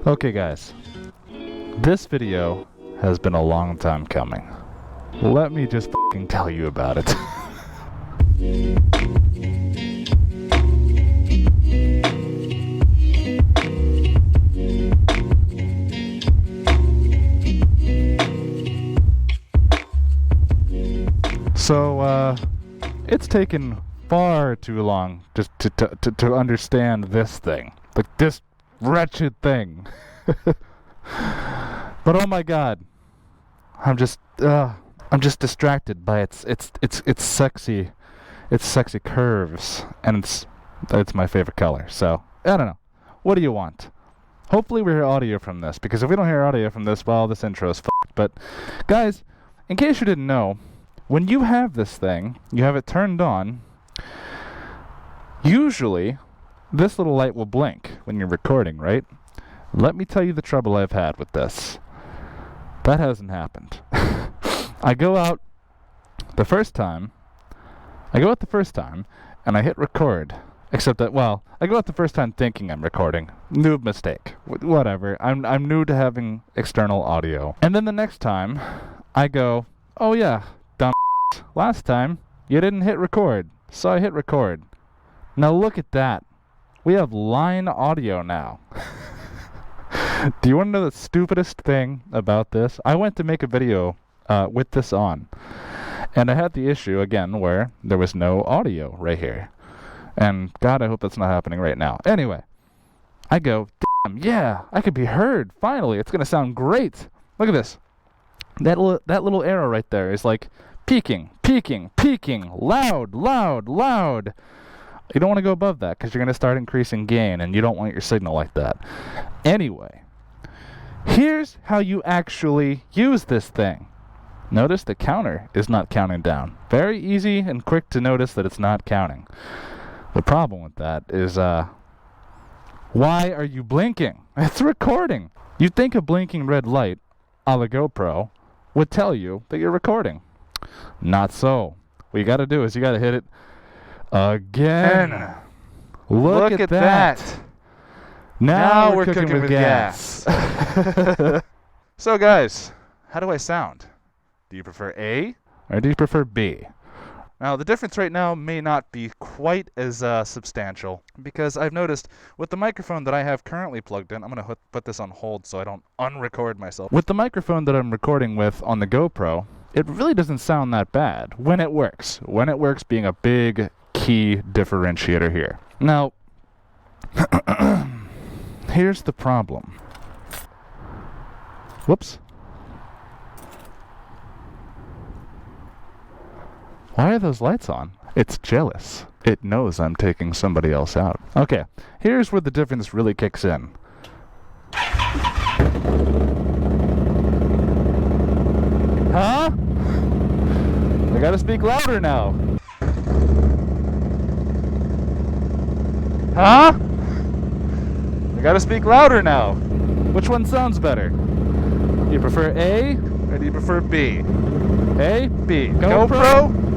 Okay guys, this video has been a long time coming. Let me just f***ing tell you about it. So, it's taken far too long just to understand this thing. Like, this wretched thing. But oh my god, I'm just distracted by its sexy curves, and it's my favorite color. So I don't know. What do you want? Hopefully we hear audio from this, because if we don't hear audio from this, well, this intro is f***ed. But guys, in case you didn't know, when you have this thing, you have it turned on, usually this little light will blink when you're recording, right? Let me tell you the trouble I've had with this. That hasn't happened. I go out the first time, and I hit record. Except that, well, I go out the first time thinking I'm recording. Noob mistake. Whatever. I'm new to having external audio. And then the next time, I go, oh yeah, dumb last time, you didn't hit record. So I hit record. Now look at that. We have line audio now. Do you want to know the stupidest thing about this? I went to make a video with this on, and I had the issue again where there was no audio right here. And God, I hope that's not happening right now. Anyway, I go, damn, yeah, I could be heard. Finally, it's going to sound great. Look at this. That little arrow right there is like peaking, loud, loud, loud. You don't want to go above that because you're going to start increasing gain, and you don't want your signal like that. Anyway, here's how you actually use this thing. Notice the counter is not counting down. Very easy and quick to notice that it's not counting. The problem with that is, why are you blinking? It's recording. You'd think a blinking red light, a la GoPro, would tell you that you're recording. Not so. What you gotta do is you gotta hit it again. Look at that. Now we're cooking with gas. So guys, how do I sound? Do you prefer A or do you prefer B? Now the difference right now may not be quite as substantial, because I've noticed with the microphone that I have currently plugged in, I'm going to put this on hold so I don't unrecord myself. With the microphone that I'm recording with on the GoPro, it really doesn't sound that bad when it works. When it works being a big key differentiator here. Now, here's the problem. Whoops. Why are those lights on? It's jealous. It knows I'm taking somebody else out. Okay, here's where the difference really kicks in. Huh? I gotta speak louder now. Huh? I gotta speak louder now. Which one sounds better? Do you prefer A or do you prefer B? A, B. GoPro?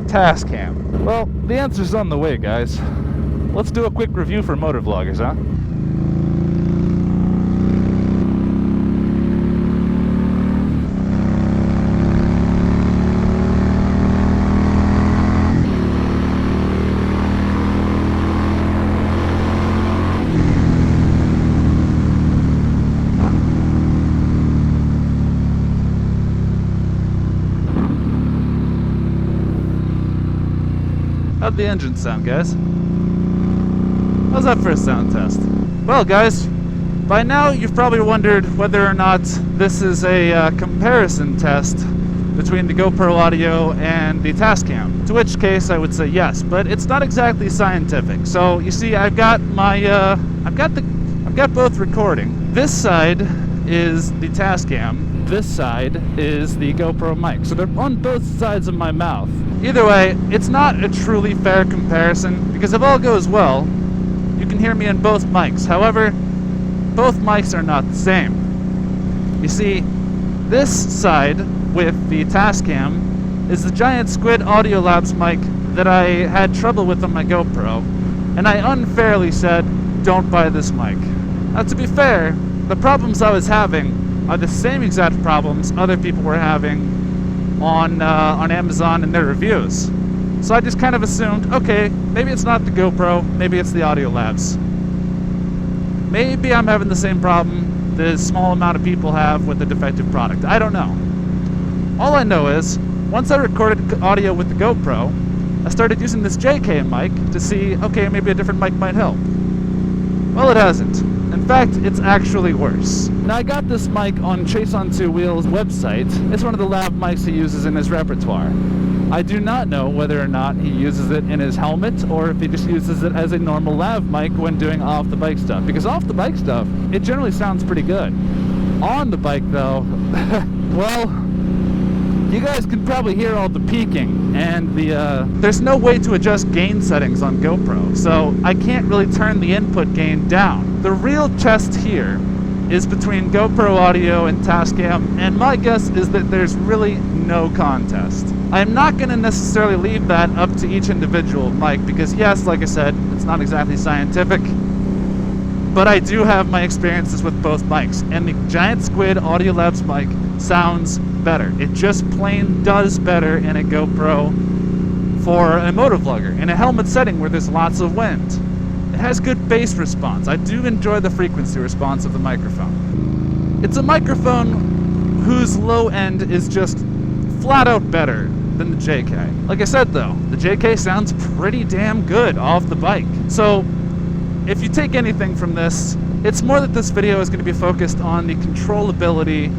Tascam. Well, the answer's on the way, guys. Let's do a quick review for Motovloggers, huh? How'd the engine sound, guys? How's that for a sound test? Well, guys, by now you've probably wondered whether or not this is a comparison test between the GoPro audio and the Tascam. To which case I would say yes, but it's not exactly scientific. So you see, I've got both recording. This side is the Tascam. This side is the GoPro mic. So they're on both sides of my mouth. Either way, it's not a truly fair comparison, because if all goes well, you can hear me in both mics. However, both mics are not the same. You see, this side with the Tascam is the giant squid Audiolabs mic that I had trouble with on my GoPro, and I unfairly said, don't buy this mic. Now, to be fair, the problems I was having are the same exact problems other people were having on Amazon in their reviews. So I just kind of assumed, okay, maybe it's not the GoPro, maybe it's the Audio Labs. Maybe I'm having the same problem the small amount of people have with the defective product. I don't know. All I know is, once I recorded audio with the GoPro, I started using this JK mic to see, okay, maybe a different mic might help. Well, it hasn't. In fact, it's actually worse. Now, I got this mic on Chase on Two Wheels' website. It's one of the lav mics he uses in his repertoire. I do not know whether or not he uses it in his helmet or if he just uses it as a normal lav mic when doing off-the-bike stuff. Because off-the-bike stuff, it generally sounds pretty good. On the bike, though, well, you guys can probably hear all the peaking, and there's no way to adjust gain settings on GoPro, so I can't really turn the input gain down. The real test here is between GoPro audio and Tascam, and my guess is that there's really no contest. I'm not going to necessarily leave that up to each individual mic, because yes, like I said, it's not exactly scientific, but I do have my experiences with both mics, and the Giant Squid Audio Labs mic sounds better. It just plain does better in a GoPro for a motovlogger, in a helmet setting where there's lots of wind. It has good bass response. I do enjoy the frequency response of the microphone. It's a microphone whose low end is just flat out better than the JK. Like I said though, the JK sounds pretty damn good off the bike. So if you take anything from this, it's more that this video is going to be focused on the controllability,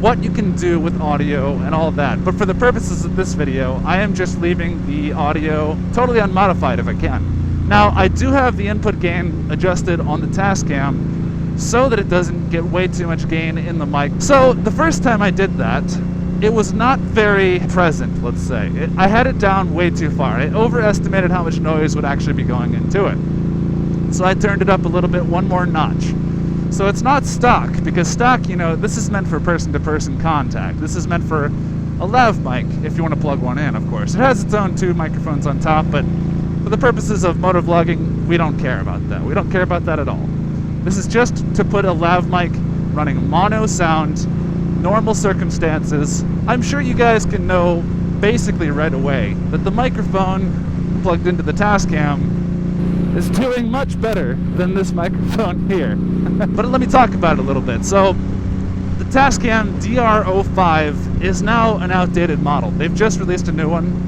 what you can do with audio and all of that. But for the purposes of this video, I am just leaving the audio totally unmodified if I can. Now, I do have the input gain adjusted on the Tascam so that it doesn't get way too much gain in the mic. So the first time I did that, it was not very present, let's say. I had it down way too far. I overestimated how much noise would actually be going into it. So I turned it up a little bit, one more notch. So it's not stock, because stock, you know, this is meant for person-to-person contact. This is meant for a lav mic, if you want to plug one in, of course. It has its own two microphones on top, but for the purposes of motovlogging, we don't care about that. We don't care about that at all. This is just to put a lav mic running mono sound, normal circumstances. I'm sure you guys can know basically right away that the microphone plugged into the Tascam is doing much better than this microphone here. But let me talk about it a little bit. So, the Tascam DR-05 is now an outdated model. They've just released a new one.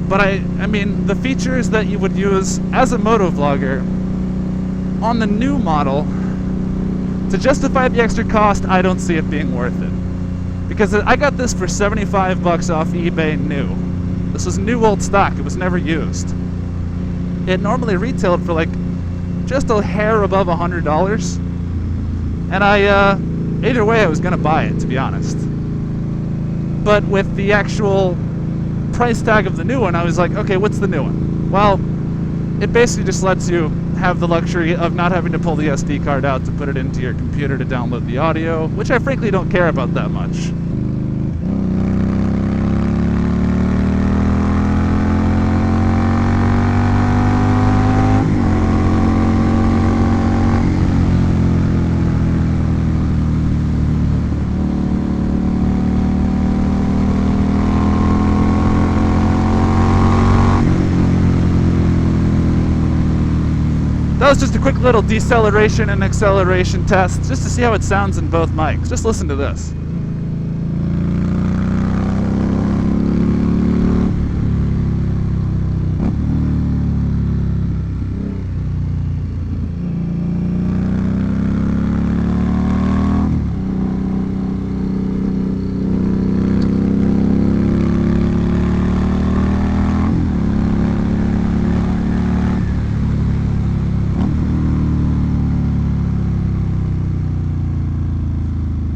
But I mean, the features that you would use as a motovlogger on the new model, to justify the extra cost, I don't see it being worth it. Because I got this for 75 bucks off eBay new. This was new old stock, it was never used. It normally retailed for like just a hair above $100. And either way I was gonna buy it, to be honest. But with the actual price tag of the new one, I was like, okay, what's the new one? Well, it basically just lets you have the luxury of not having to pull the SD card out to put it into your computer to download the audio, which I frankly don't care about that much. That was just a quick little deceleration and acceleration test, just to see how it sounds in both mics. Just listen to this.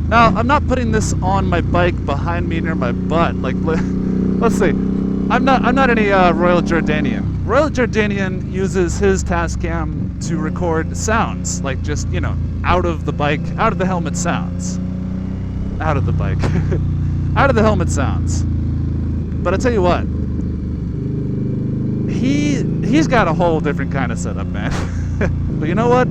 Now, I'm not putting this on my bike behind me near my butt. Like, let's see. I'm not any Royal Jordanian. Royal Jordanian uses his Tascam to record sounds, like just, you know, out of the bike, out of the helmet sounds. Out of the bike. Out of the helmet sounds. But I tell you what, he's got a whole different kind of setup, man. But you know what?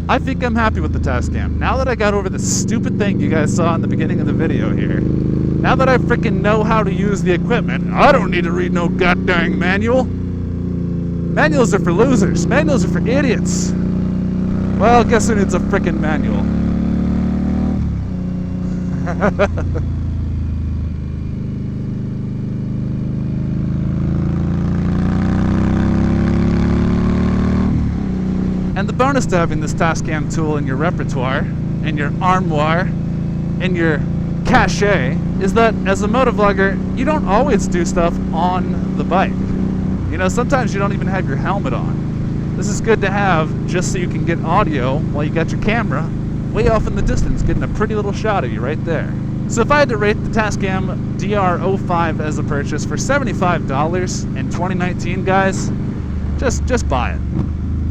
I think I'm happy with the Tascam. Now that I got over the stupid thing you guys saw in the beginning of the video here, now that I freaking know how to use the equipment, I don't need to read no goddamn manual. Manuals are for losers. Manuals are for idiots. Well, guess who needs a freaking manual? And the bonus to having this Tascam tool in your repertoire, in your armoire, in your cache, is that as a motovlogger, you don't always do stuff on the bike. You know, sometimes you don't even have your helmet on. This is good to have just so you can get audio while you got your camera way off in the distance, getting a pretty little shot of you right there. So if I had to rate the Tascam DR-05 as a purchase for $75 in 2019, guys, just buy it.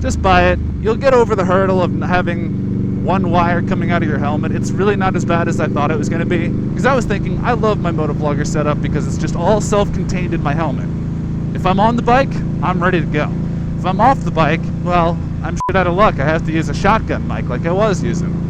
Just buy it. You'll get over the hurdle of having one wire coming out of your helmet. It's really not as bad as I thought it was going to be. Because I was thinking, I love my Motovlogger setup because it's just all self-contained in my helmet. If I'm on the bike, I'm ready to go. If I'm off the bike, well, I'm shit out of luck. I have to use a shotgun mic like I was using.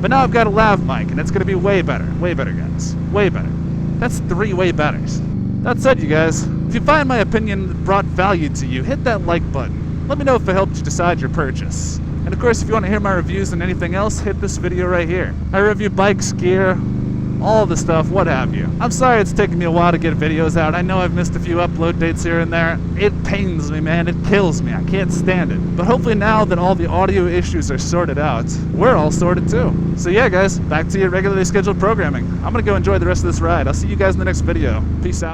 But now I've got a lav mic, and it's going to be way better. Way better, guys. Way better. That's 3 way betters. That said, you guys, if you find my opinion brought value to you, hit that like button. Let me know if it helped you decide your purchase. And of course, if you want to hear my reviews and anything else, hit this video right here. I review bikes, gear, all the stuff, what have you. I'm sorry it's taken me a while to get videos out. I know I've missed a few upload dates here and there. It pains me, man. It kills me. I can't stand it. But hopefully now that all the audio issues are sorted out, we're all sorted too. So yeah, guys, back to your regularly scheduled programming. I'm going to go enjoy the rest of this ride. I'll see you guys in the next video. Peace out.